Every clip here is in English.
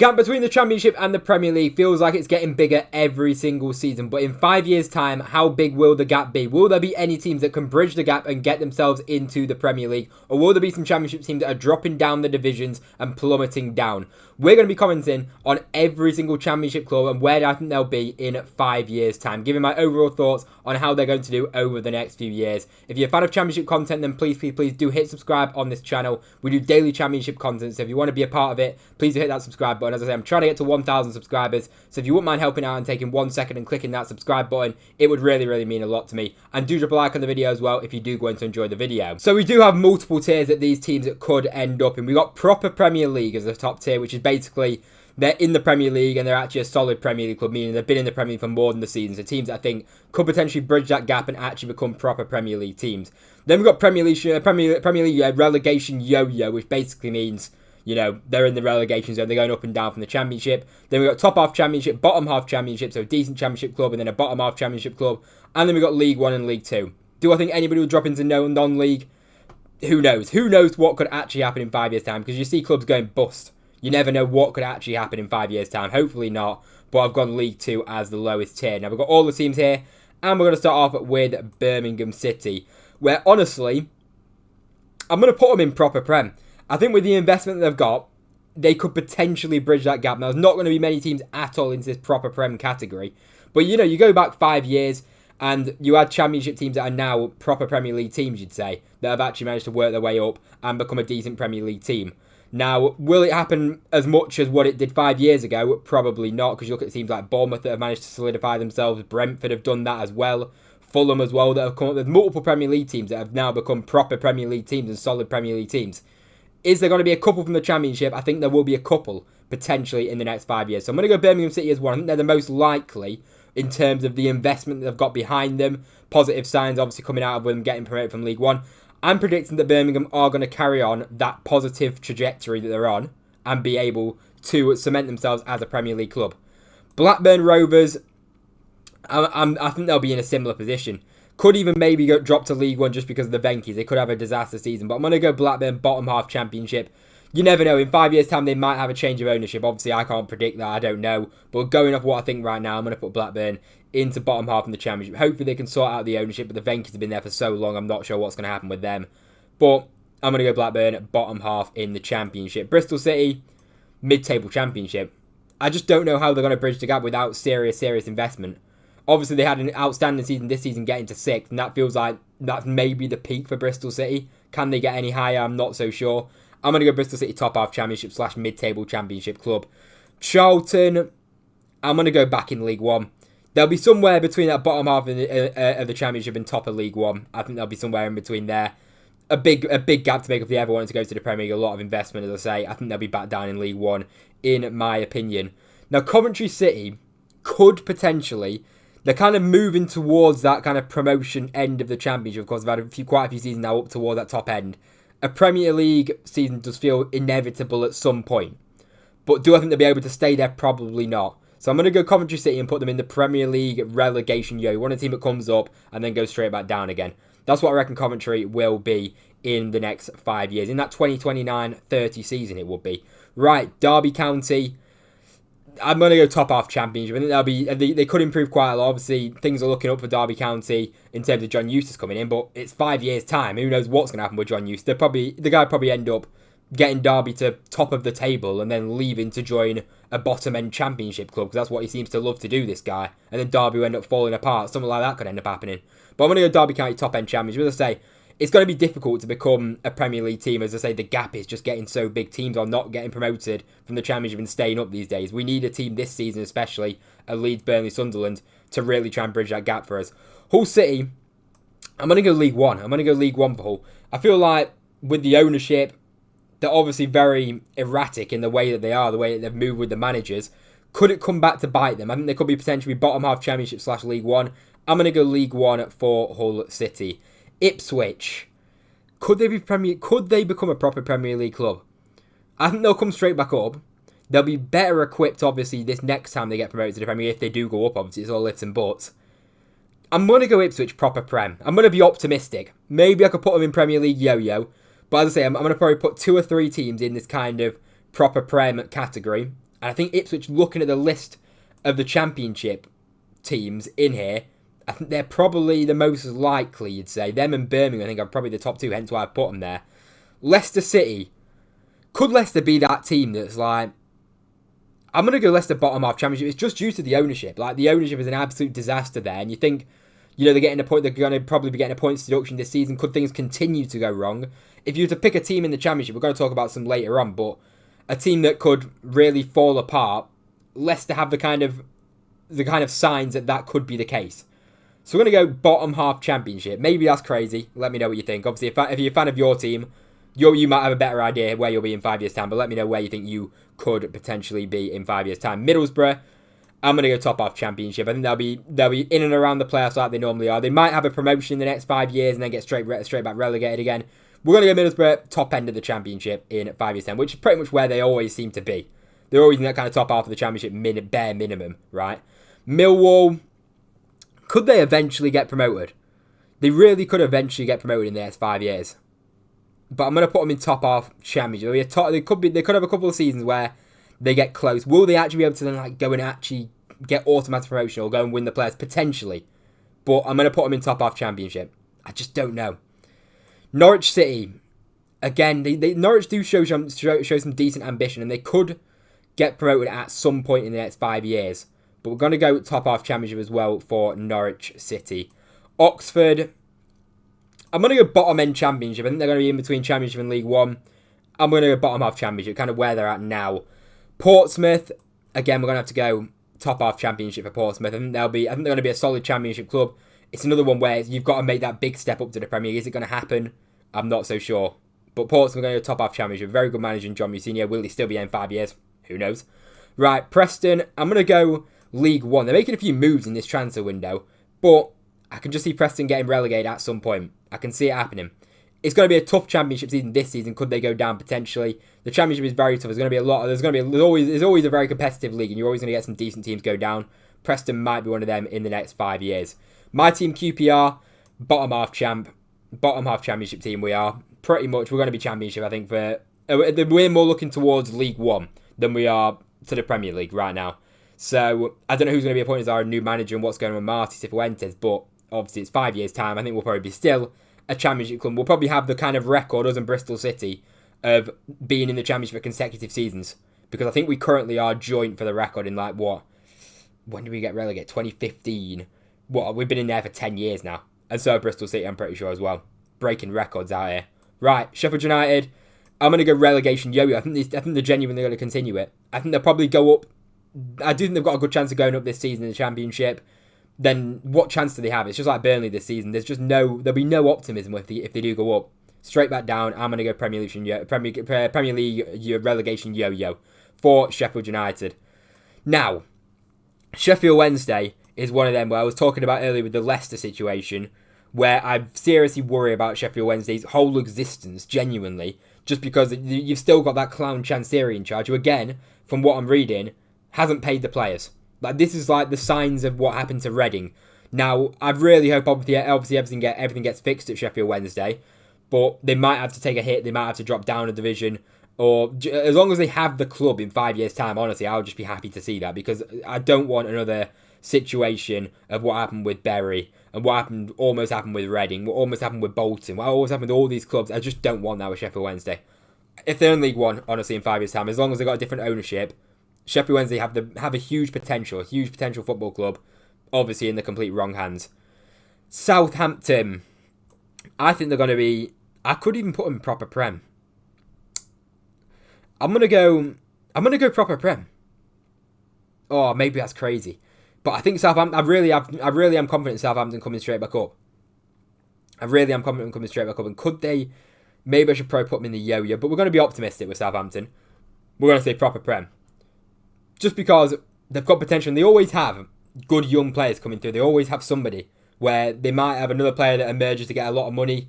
Gap between the Championship and the Premier League feels like it's getting bigger every single season, but in 5 years' time, how big will the gap be? Will there be any teams that can bridge the gap and get themselves into the Premier League, or will there be some Championship teams that are dropping down the divisions and plummeting down? We're going to be commenting on every single Championship club and where I think they'll be in 5 years' time, giving my overall thoughts on how they're going to do over the next few years. If you're a fan of Championship content, then please do hit subscribe on this channel. We do daily Championship content, so if you want to be a part of it, please do hit that subscribe button. As I say, I'm trying to get to 1,000 subscribers, so if you wouldn't mind helping out and taking 1 second and clicking that subscribe button, it would really mean a lot to me. And do drop a like on the video as well if you do go on to enjoy the video. So we do have multiple tiers that these teams could end up in. We've got proper Premier League as the top tier, which is basically they're in the Premier League and they're actually a solid Premier League club, meaning they've been in the Premier League for more than the season. So teams that I think could potentially bridge that gap and actually become proper Premier League teams. Then we've got Premier League relegation yo-yo, which basically means, you know, they're in the relegation zone. They're going up and down from the Championship. Then we've got top half Championship, bottom half Championship, so a decent Championship club, and then a bottom half Championship club. And then we've got League 1 and League 2. Do I think anybody will drop into non-league? Who knows? Who knows what could actually happen in 5 years' time? Because you see clubs going bust. You never know what could actually happen in 5 years' time. Hopefully not. But I've gone League 2 as the lowest tier. Now, we've got all the teams here. And we're going to start off with Birmingham City, where, honestly, I'm going to put them in proper Prem. I think with the investment that they've got, they could potentially bridge that gap. Now, there's not going to be many teams at all into this proper Prem category. But, you know, you go back 5 years, and you had Championship teams that are now proper Premier League teams, you'd say, that have actually managed to work their way up and become a decent Premier League team. Now, will it happen as much as what it did 5 years ago? Probably not, because you look at teams like Bournemouth that have managed to solidify themselves. Brentford have done that as well. Fulham as well, that have come up with multiple Premier League teams that have now become proper Premier League teams and solid Premier League teams. Is there going to be a couple from the Championship? I think there will be a couple, potentially, in the next 5 years. So I'm going to go Birmingham City as one. I think they're the most likely in terms of the investment that they've got behind them. Positive signs, obviously, coming out of them getting promoted from League 1. I'm predicting that Birmingham are going to carry on that positive trajectory that they're on and be able to cement themselves as a Premier League club. Blackburn Rovers, I think they'll be in a similar position. Could even maybe drop to League 1 just because of the Venkies. They could have a disaster season. But I'm going to go Blackburn bottom half Championship. You never know. In 5 years' time, they might have a change of ownership. Obviously, I can't predict that. I don't know. But going off what I think right now, I'm going to put Blackburn into bottom half in the Championship. Hopefully, they can sort out the ownership. But the Venkies have been there for so long, I'm not sure what's going to happen with them. But I'm going to go Blackburn bottom half in the Championship. Bristol City, mid-table Championship. I just don't know how they're going to bridge the gap without serious investment. Obviously, they had an outstanding season this season getting to 6th, and that feels like that's maybe the peak for Bristol City. Can they get any higher? I'm not so sure. I'm going to go Bristol City top half Championship / mid-table Championship club. Charlton, I'm going to go back in League 1. They'll be somewhere between that bottom half of the Championship and top of League 1. I think they'll be somewhere in between there. A big gap to make if they ever wanted to go to the Premier League. A lot of investment, as I say. I think they'll be back down in League 1, in my opinion. Now, Coventry City could potentially... They're kind of moving towards that kind of promotion end of the Championship. Of course, they've had quite a few seasons now up towards that top end. A Premier League season does feel inevitable at some point. But do I think they'll be able to stay there? Probably not. So I'm going to go Coventry City and put them in the Premier League relegation yo. You want a team that comes up and then goes straight back down again. That's what I reckon Coventry will be in the next 5 years. In that 2029-30 season, it would be. Right, Derby County... I'm going to go top half Championship. I think they could improve quite a lot. Obviously, things are looking up for Derby County in terms of John Eustace coming in, but it's 5 years' time. Who knows what's going to happen with John Eustace? The guy would probably end up getting Derby to top of the table and then leaving to join a bottom-end Championship club, because that's what he seems to love to do, this guy. And then Derby will end up falling apart. Something like that could end up happening. But I'm going to go Derby County top-end Championship. As I say, it's going to be difficult to become a Premier League team. As I say, the gap is just getting so big. Teams are not getting promoted from the Championship and staying up these days. We need a team this season, especially at Leeds, Burnley, Sunderland, to really try and bridge that gap for us. Hull City, I'm going to go League 1. I'm going to go League 1 for Hull. I feel like with the ownership, they're obviously very erratic in the way that they are, the way that they've moved with the managers. Could it come back to bite them? I think they could be potentially bottom half Championship / League 1. I'm going to go League 1 for Hull City. Ipswich, could they become a proper Premier League club? I think they'll come straight back up. They'll be better equipped, obviously, this next time they get promoted to the Premier League, if they do go up. Obviously, it's all ifs and buts. I'm going to go Ipswich proper Prem. I'm going to be optimistic. Maybe I could put them in Premier League yo-yo. But as I say, I'm going to probably put 2 or 3 teams in this kind of proper Prem category. And I think Ipswich, looking at the list of the Championship teams in here, I think they're probably the most likely, you'd say. Them and Birmingham, I think, are probably the top two, hence why I put them there. Leicester City. Could Leicester be that team that's like... I'm going to go Leicester bottom half Championship. It's just due to the ownership. Like, the ownership is an absolute disaster there. And you think, they're getting a point. They're going to probably be getting a points deduction this season. Could things continue to go wrong? If you were to pick a team in the Championship, we're going to talk about some later on, but a team that could really fall apart, Leicester have the kind of signs that could be the case. So we're going to go bottom half Championship. Maybe that's crazy. Let me know what you think. Obviously, if you're a fan of your team, you might have a better idea where you'll be in 5 years' time, but let me know where you think you could potentially be in 5 years' time. Middlesbrough, I'm going to go top half Championship. I think they'll be in and around the playoffs like they normally are. They might have a promotion in the next 5 years and then get straight back relegated again. We're going to go Middlesbrough top end of the Championship in 5 years' time, which is pretty much where they always seem to be. They're always in that kind of top half of the Championship bare minimum, right? Millwall, could they eventually get promoted? They really could eventually get promoted in the next 5 years. But I'm going to put them in top half Championship. They could have a couple of seasons where they get close. Will they actually be able to then go and actually get automatic promotion or go and win the players? Potentially. But I'm going to put them in top half Championship. I just don't know. Norwich City. Again, Norwich do show some decent ambition, and they could get promoted at some point in the next 5 years. But we're going to go top half Championship as well for Norwich City. Oxford, I'm going to go bottom end Championship. I think they're going to be in between Championship and League One. I'm going to go bottom half Championship, kind of where they're at now. Portsmouth, again, we're going to have to go top half Championship for Portsmouth. I think they're going to be a solid Championship club. It's another one where you've got to make that big step up to the Premier League. Is it going to happen? I'm not so sure. But Portsmouth are going to go top half Championship. Very good manager in John Musinho. Will he still be in 5 years? Who knows? Right, Preston, I'm going to go League One. They're making a few moves in this transfer window, but I can just see Preston getting relegated at some point. I can see it happening. It's going to be a tough Championship season this season. Could they go down potentially? The Championship is very tough. There's going to be a lot. There's always a very competitive league, and you're always going to get some decent teams go down. Preston might be one of them in the next 5 years. My team QPR, bottom half Championship team. We are pretty much. We're going to be Championship. I think we're more looking towards League One than we are to the Premier League right now. So I don't know who's going to be appointed as our new manager and what's going on with Marty Cifuentes, but obviously it's 5 years' time. I think we'll probably be still a Championship club. We'll probably have the kind of record, us and Bristol City, of being in the Championship for consecutive seasons. Because I think we currently are joint for the record in when did we get relegated? 2015. We've been in there for 10 years now. And so Bristol City, I'm pretty sure as well. Breaking records out here. Right, Sheffield United, I'm going to go relegation yo-yo. I think they're genuinely going to continue it. I think they'll probably go up. I do think they've got a good chance of going up this season in the Championship. Then what chance do they have? It's just like Burnley this season. There'll be no optimism if they do go up. Straight back down, I'm going to go Premier League relegation yo-yo for Sheffield United. Now, Sheffield Wednesday is one of them where I was talking about earlier with the Leicester situation, where I seriously worry about Sheffield Wednesday's whole existence, genuinely, just because you've still got that clown Chansiri in charge, who again, from what I'm reading, hasn't paid the players. This is like the signs of what happened to Reading. Now, I really hope obviously everything gets fixed at Sheffield Wednesday, but they might have to take a hit, they might have to drop down a division, or as long as they have the club in 5 years' time, honestly, I'll just be happy to see that, because I don't want another situation of what happened with Bury and what almost happened with Reading, what almost happened with Bolton, what almost happened with all these clubs. I just don't want that with Sheffield Wednesday. If they're in League One, honestly, in 5 years' time, as long as they've got a different ownership, Sheffield Wednesday have a huge potential football club, obviously in the complete wrong hands. Southampton, I think they're going to be. I could even put them in proper Prem. I'm gonna go proper Prem. Oh, maybe that's crazy, but I think Southampton. I really am confident Southampton coming straight back up. And could they? Maybe I should probably put them in the yo-yo, but we're going to be optimistic with Southampton. We're going to say proper Prem. Just because they've got potential, and they always have good young players coming through. They always have somebody where they might have another player that emerges to get a lot of money.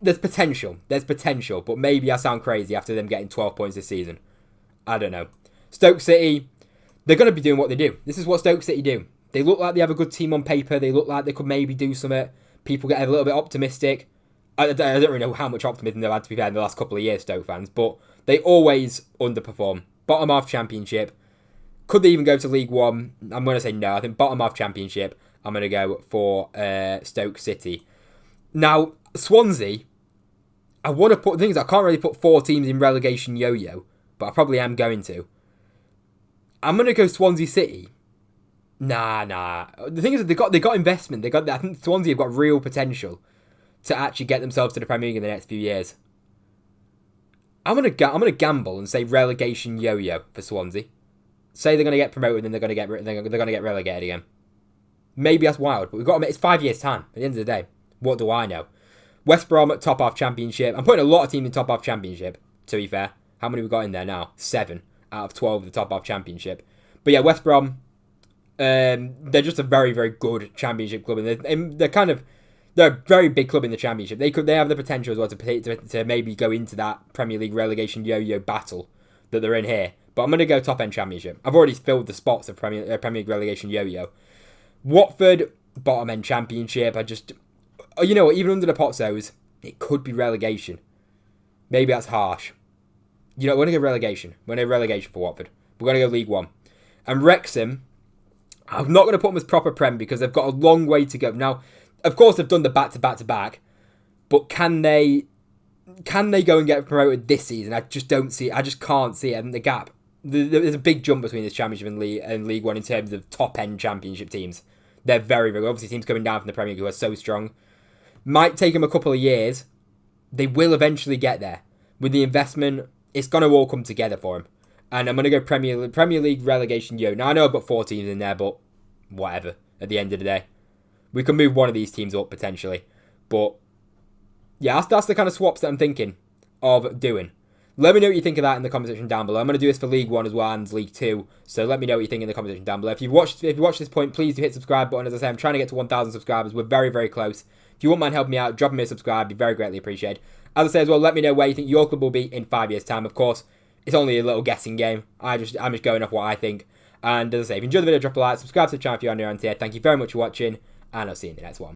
There's potential, but maybe I sound crazy after them getting 12 points this season. I don't know. Stoke City, they're going to be doing what they do. This is what Stoke City do. They look like they have a good team on paper. They look like they could maybe do something. People get a little bit optimistic. I don't really know how much optimism they've had, to be fair, in the last couple of years, Stoke fans, but they always underperform. Bottom half Championship, Could they even go to League One? I'm going to say no. I think bottom half Championship, I'm going to go for Stoke City. Now, Swansea, I want to put things. I can't really put 4 teams in relegation yo-yo, but I probably am going to. I'm going to go Swansea City. Nah. The thing is, they got investment. I think Swansea have got real potential to actually get themselves to the Premier League in the next few years. I'm gonna gamble and say relegation yo-yo for Swansea. Say they're gonna get promoted and they're gonna get relegated again. Maybe that's wild, but it's 5 years time. At the end of the day, what do I know? West Brom at top half Championship. I'm putting a lot of teams in top half Championship. To be fair, how many we got in there now? 7 out of 12 of the top half Championship. But yeah, West Brom. They're just a very, very good Championship club, and they're a very big club in the Championship. They have the potential as well to maybe go into that Premier League relegation yo-yo battle that they're in here. But I'm going to go top end Championship. I've already filled the spots of Premier League relegation yo-yo. Watford bottom end Championship. You know what? Even under the Pozzos, it could be relegation. Maybe that's harsh. You know, we're going to go relegation. We're going to go relegation for Watford. We're going to go League One. And Wrexham, I'm not going to put them as proper Prem because they've got a long way to go. Now, of course, they've done the back-to-back-to-back, but can they go and get promoted this season? I just don't see it. I just can't see it. And the gap, there's a big jump between this Championship and League One in terms of top-end Championship teams. They're very, very good. Obviously, teams coming down from the Premier League who are so strong. Might take them a couple of years. They will eventually get there. With the investment, it's going to all come together for them. And I'm going to go Premier League relegation yo. Now, I know I've got 4 teams in there, but whatever, at the end of the day. We can move one of these teams up, potentially. But, yeah, that's the kind of swaps that I'm thinking of doing. Let me know what you think of that in the comment section down below. I'm going to do this for League 1 as well and League 2. So let me know what you think in the comment section down below. If you've watched this point, please do hit the subscribe button. As I say, I'm trying to get to 1,000 subscribers. We're very, very close. If you wouldn't mind helping me out, drop me a subscribe. It'd be very greatly appreciated. As I say as well, let me know where you think your club will be in 5 years' time. Of course, it's only a little guessing game. I'm just going off what I think. And as I say, if you enjoyed the video, drop a like, subscribe to the channel if you're new around here. Thank you very much for watching, and I'll see you in the next one.